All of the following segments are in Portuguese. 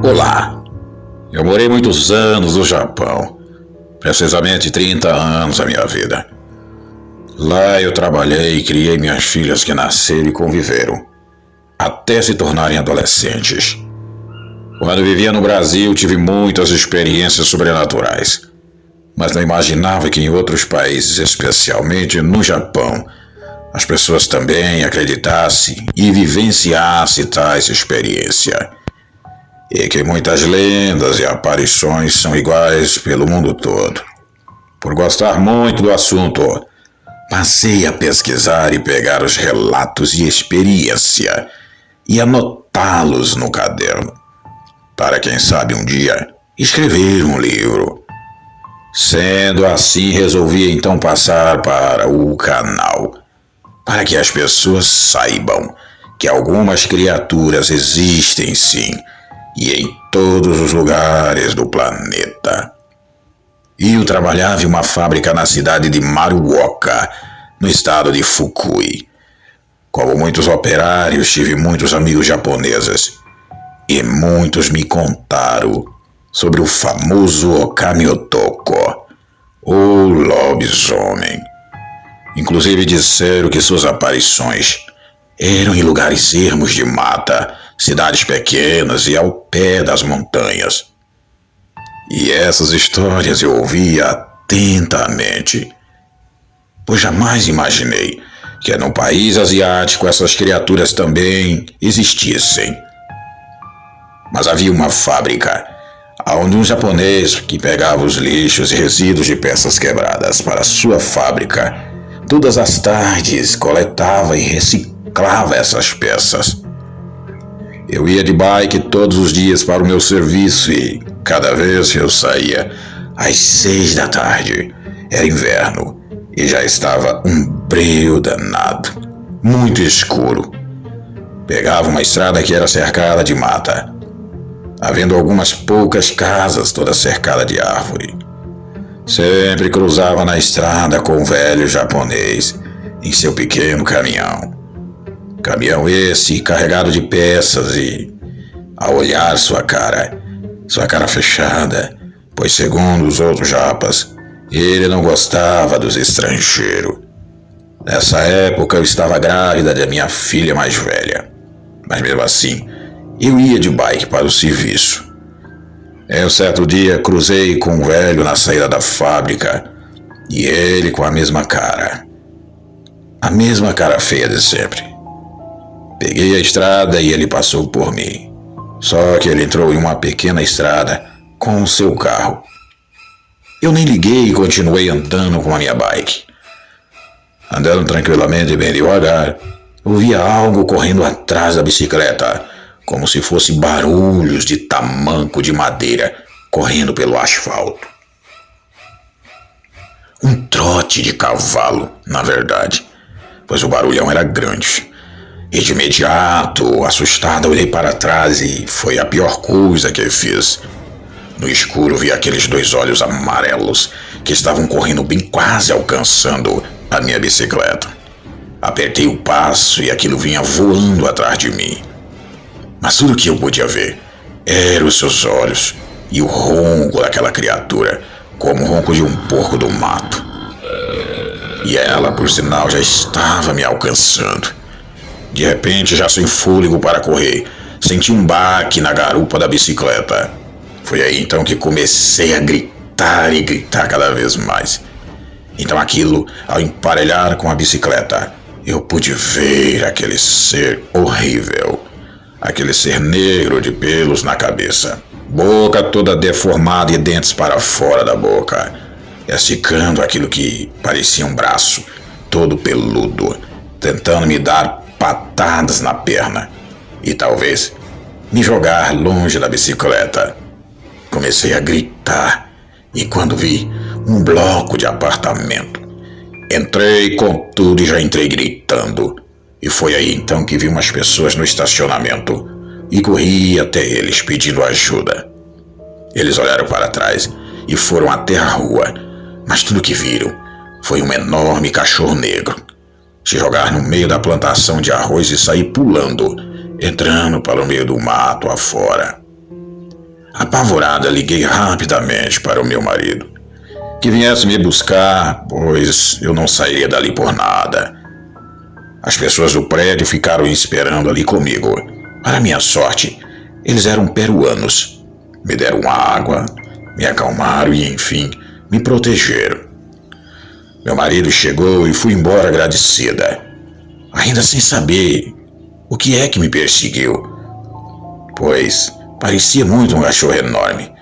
Olá, eu morei muitos anos no Japão, precisamente 30 anos da minha vida. Lá eu trabalhei e criei minhas filhas que nasceram e conviveram, até se tornarem adolescentes. Quando vivia no Brasil tive muitas experiências sobrenaturais, mas não imaginava que em outros países, especialmente no Japão, as pessoas também acreditassem e vivenciassem tais experiências. E que muitas lendas e aparições são iguais pelo mundo todo. Por gostar muito do assunto, passei a pesquisar e pegar os relatos de experiência e anotá-los no caderno, para quem sabe um dia escrever um livro. Sendo assim, resolvi então passar para o canal, para que as pessoas saibam que algumas criaturas existem sim, e em todos os lugares do planeta. Eu trabalhava em uma fábrica na cidade de Maruoka, no estado de Fukui. Como muitos operários, tive muitos amigos japoneses, e muitos me contaram sobre o famoso Okami Otoko, ou lobisomem. Inclusive disseram que suas aparições eram em lugares ermos de mata, cidades pequenas e ao pé das montanhas. E essas histórias eu ouvia atentamente, pois jamais imaginei que no país asiático essas criaturas também existissem. Mas havia uma fábrica onde um japonês que pegava os lixos e resíduos de peças quebradas para sua fábrica, todas as tardes coletava e reciclava essas peças. Eu ia de bike todos os dias para o meu serviço e, cada vez que eu saía, às 6 da tarde, era inverno e já estava um breu danado, muito escuro. Pegava uma estrada que era cercada de mata, havendo algumas poucas casas toda cercada de árvore. Sempre cruzava na estrada com um velho japonês em seu pequeno caminhão. Caminhão esse carregado de peças e, ao olhar sua cara fechada, pois segundo os outros japas, ele não gostava dos estrangeiros. Nessa época eu estava grávida da minha filha mais velha, mas mesmo assim eu ia de bike para o serviço. Em um certo dia cruzei com um velho na saída da fábrica e ele com a mesma cara feia de sempre. Peguei a estrada e ele passou por mim. Só que ele entrou em uma pequena estrada com o seu carro. Eu nem liguei e continuei andando com a minha bike. Andando tranquilamente e bem devagar, ouvia algo correndo atrás da bicicleta, como se fosse barulhos de tamanco de madeira correndo pelo asfalto. Um trote de cavalo, na verdade, pois o barulhão era grande. E de imediato, assustado, olhei para trás e foi a pior coisa que fiz. No escuro vi aqueles dois olhos amarelos que estavam correndo bem quase alcançando a minha bicicleta. Apertei o passo e aquilo vinha voando atrás de mim. Mas tudo que eu podia ver eram os seus olhos e o ronco daquela criatura, como o ronco de um porco do mato. E ela, por sinal, já estava me alcançando. De repente, já sem fôlego para correr, senti um baque na garupa da bicicleta. Foi aí então que comecei a gritar e gritar cada vez mais. Então aquilo, ao emparelhar com a bicicleta, eu pude ver aquele ser horrível. Aquele ser negro de pelos na cabeça, boca toda deformada e dentes para fora da boca, esticando aquilo que parecia um braço, todo peludo, tentando me dar patadas na perna e talvez me jogar longe da bicicleta. Comecei a gritar e quando vi um bloco de apartamento, entrei com tudo e já entrei gritando. E foi aí então que vi umas pessoas no estacionamento e corri até eles pedindo ajuda. Eles olharam para trás e foram até a rua, mas tudo que viram foi um enorme cachorro negro se jogar no meio da plantação de arroz e sair pulando, entrando para o meio do mato afora. Apavorada, liguei rapidamente para o meu marido, que viesse me buscar, pois eu não sairia dali por nada. As pessoas do prédio ficaram esperando ali comigo. Para minha sorte, eles eram peruanos. Me deram água, me acalmaram e, enfim, me protegeram. Meu marido chegou e fui embora agradecida, ainda sem saber o que é que me perseguiu, pois parecia muito um cachorro enorme.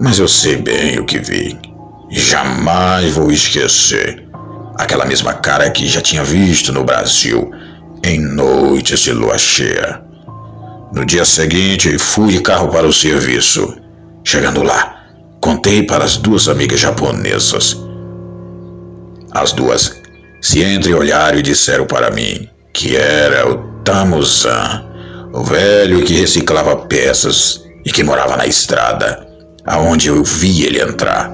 Mas eu sei bem o que vi e jamais vou esquecer aquela mesma cara que já tinha visto no Brasil em noites de lua cheia. No dia seguinte, fui de carro para o serviço. Chegando lá, contei para as duas amigas japonesas. As duas se entreolharam e disseram para mim que era o Tamu-san, o velho que reciclava peças e que morava na estrada, aonde eu vi ele entrar.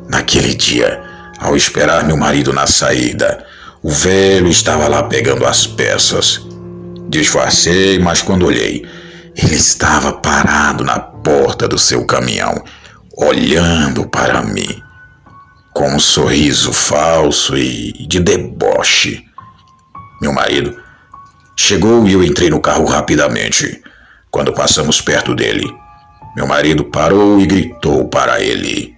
Naquele dia, ao esperar meu marido na saída, o velho estava lá pegando as peças. Disfarcei, mas quando olhei, ele estava parado na porta do seu caminhão, olhando para mim, com um sorriso falso e de deboche. Meu marido chegou e eu entrei no carro rapidamente. Quando passamos perto dele, meu marido parou e gritou para ele: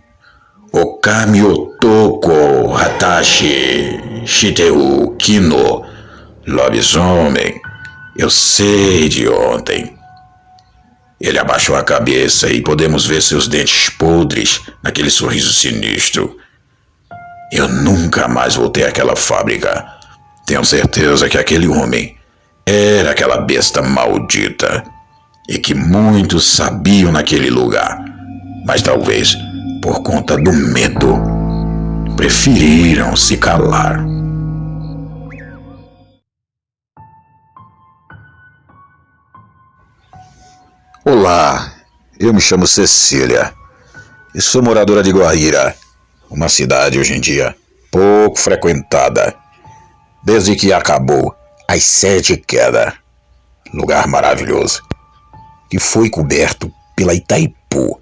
"Okami Otoko Hatashi Shiteu Kino, lobisomem, eu sei de ontem." Ele abaixou a cabeça e podemos ver seus dentes podres naquele sorriso sinistro. Eu nunca mais voltei àquela fábrica. Tenho certeza que aquele homem era aquela besta maldita e que muitos sabiam naquele lugar, mas talvez por conta do medo preferiram se calar. Olá, eu me chamo Cecília e sou moradora de Guaíra, uma cidade hoje em dia pouco frequentada, desde que acabou as Sete Quedas, lugar maravilhoso, que foi coberto pela Itaipu,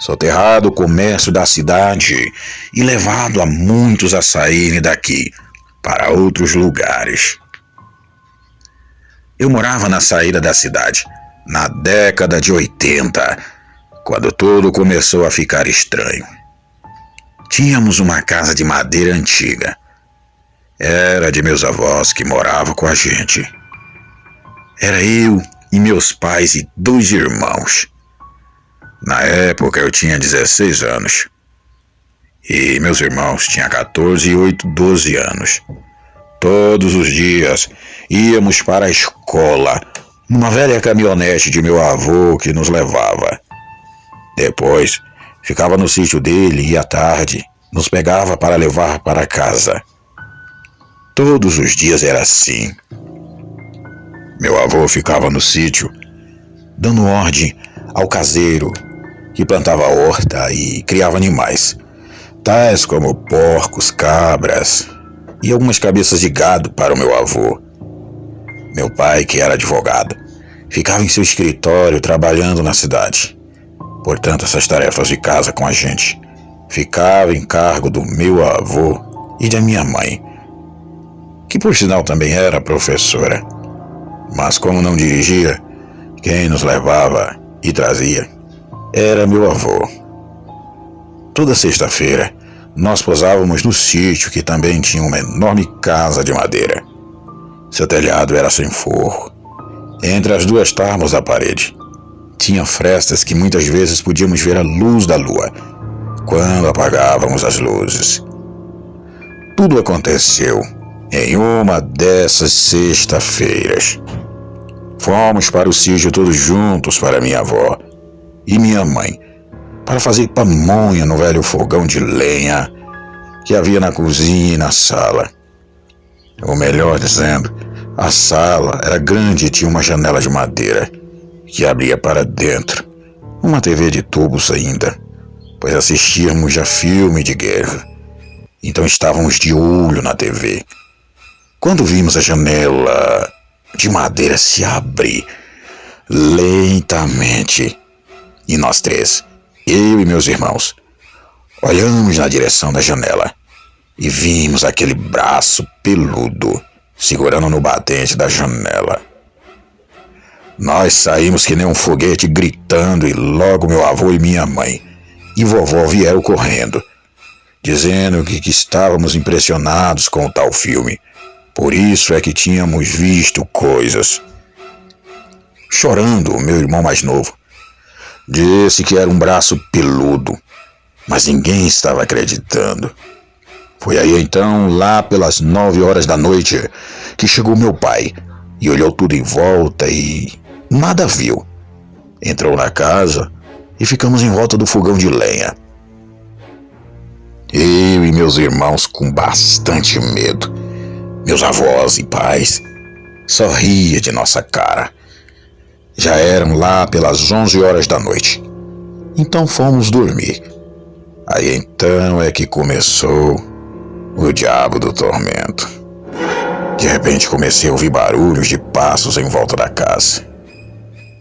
soterrado o comércio da cidade e levado a muitos a saírem daqui para outros lugares. Eu morava na saída da cidade, na década de 80, quando tudo começou a ficar estranho. Tínhamos uma casa de madeira antiga. Era de meus avós que moravam com a gente. Era eu e meus pais e 2 irmãos. Na época eu tinha 16 anos. E meus irmãos tinham 14 e 8, 12 anos. Todos os dias íamos para a escola numa velha caminhonete de meu avô que nos levava. Depois, ficava no sítio dele e à tarde nos pegava para levar para casa. Todos os dias era assim. Meu avô ficava no sítio, dando ordem ao caseiro que plantava horta e criava animais, tais como porcos, cabras e algumas cabeças de gado para o meu avô. Meu pai, que era advogado, ficava em seu escritório trabalhando na cidade. Portanto, essas tarefas de casa com a gente ficava em cargo do meu avô e da minha mãe, que por sinal também era professora. Mas como não dirigia, quem nos levava e trazia era meu avô. Toda sexta-feira, nós pousávamos no sítio, que também tinha uma enorme casa de madeira. Seu telhado era sem forro. Entre as 2 tábuas da parede, tinha frestas que muitas vezes podíamos ver a luz da lua, quando apagávamos as luzes. Tudo aconteceu em uma dessas sexta-feiras. Fomos para o sítio todos juntos para minha avó e minha mãe, para fazer pamonha no velho fogão de lenha que havia na cozinha e na sala. Ou melhor dizendo, a sala era grande e tinha uma janela de madeira que abria para dentro, uma TV de tubos ainda, pois assistíamos a filme de guerra. Então estávamos de olho na TV. Quando vimos a janela de madeira se abrir lentamente, E nós três, eu e meus irmãos, olhamos na direção da janela e vimos aquele braço peludo segurando no batente da janela. Nós saímos que nem um foguete gritando e logo meu avô e minha mãe e vovó vieram correndo, dizendo que estávamos impressionados com o tal filme. Por isso é que tínhamos visto coisas. Chorando, meu irmão mais novo disse que era um braço peludo, mas ninguém estava acreditando. Foi aí então, lá pelas 9 horas da noite, que chegou meu pai e olhou tudo em volta e nada viu. Entrou na casa e ficamos em volta do fogão de lenha. Eu e meus irmãos com bastante medo. Meus avós e pais só riam de nossa cara. Já eram lá pelas 11 horas da noite. Então fomos dormir. Aí então é que começou o diabo do tormento. De repente comecei a ouvir barulhos de passos em volta da casa.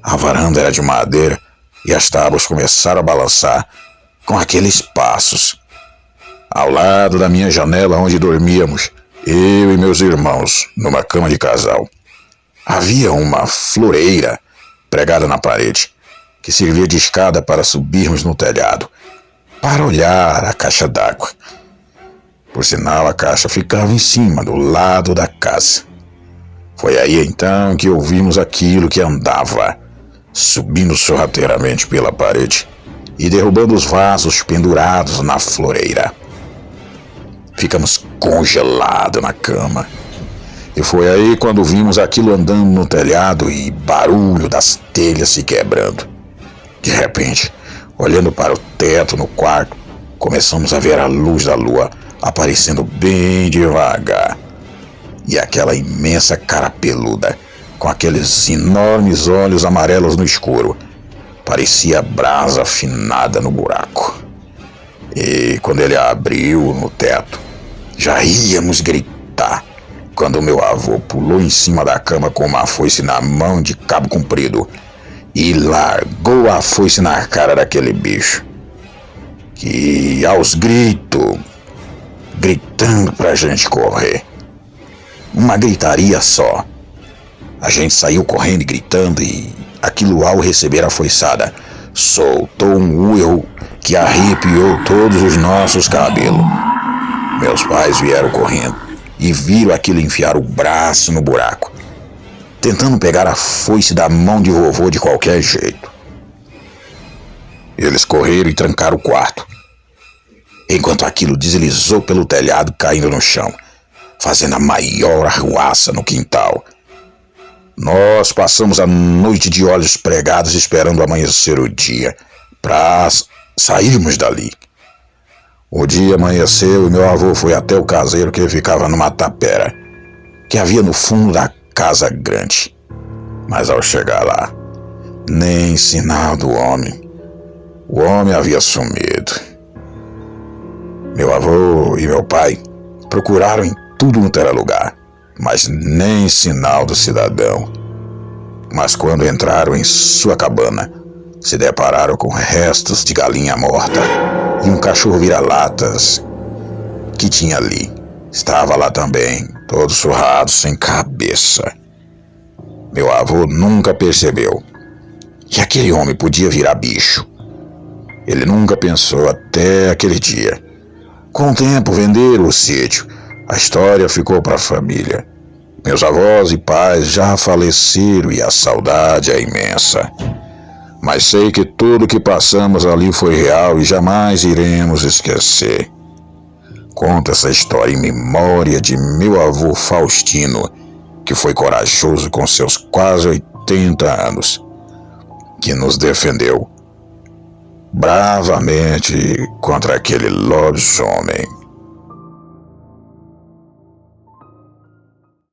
A varanda era de madeira e as tábuas começaram a balançar com aqueles passos. Ao lado da minha janela onde dormíamos, eu e meus irmãos, numa cama de casal, havia uma floreira pregada na parede, que servia de escada para subirmos no telhado, para olhar a caixa d'água. Por sinal, a caixa ficava em cima, do lado da casa. Foi aí então que ouvimos aquilo que andava, subindo sorrateiramente pela parede e derrubando os vasos pendurados na floreira. Ficamos congelados na cama. E foi aí quando vimos aquilo andando no telhado e barulho das telhas se quebrando. De repente, olhando para o teto no quarto, começamos a ver a luz da lua aparecendo bem devagar. E aquela imensa cara peluda, com aqueles enormes olhos amarelos no escuro, parecia brasa afinada no buraco. E quando ele abriu no teto, já íamos gritar, quando meu avô pulou em cima da cama com uma foice na mão de cabo comprido e largou a foice na cara daquele bicho, que aos gritos, gritando pra gente correr. Uma gritaria só. A gente saiu correndo e gritando e aquilo, ao receber a foiçada, soltou um uivo que arrepiou todos os nossos cabelos. Meus pais vieram correndo e viram aquilo enfiar o braço no buraco, tentando pegar a foice da mão de vovô de qualquer jeito. Eles correram e trancaram o quarto, enquanto aquilo deslizou pelo telhado caindo no chão, fazendo a maior arruaça no quintal. Nós passamos a noite de olhos pregados esperando amanhecer o dia para sairmos dali. O dia amanheceu e meu avô foi até o caseiro que ficava numa tapera que havia no fundo da casa grande. Mas ao chegar lá, nem sinal do homem. O homem havia sumido. Meu avô e meu pai procuraram em tudo quanto era lugar, mas nem sinal do cidadão. Mas quando entraram em sua cabana, se depararam com restos de galinha morta e um cachorro vira-latas que tinha ali. Estava lá também, todo surrado, sem cabeça. Meu avô nunca percebeu que aquele homem podia virar bicho. Ele nunca pensou até aquele dia. Com o tempo, venderam o sítio. A história ficou para a família. Meus avós e pais já faleceram e a saudade é imensa. Mas sei que tudo que passamos ali foi real e jamais iremos esquecer. Conto essa história em memória de meu avô Faustino, que foi corajoso com seus quase 80 anos, que nos defendeu bravamente contra aquele lobisomem.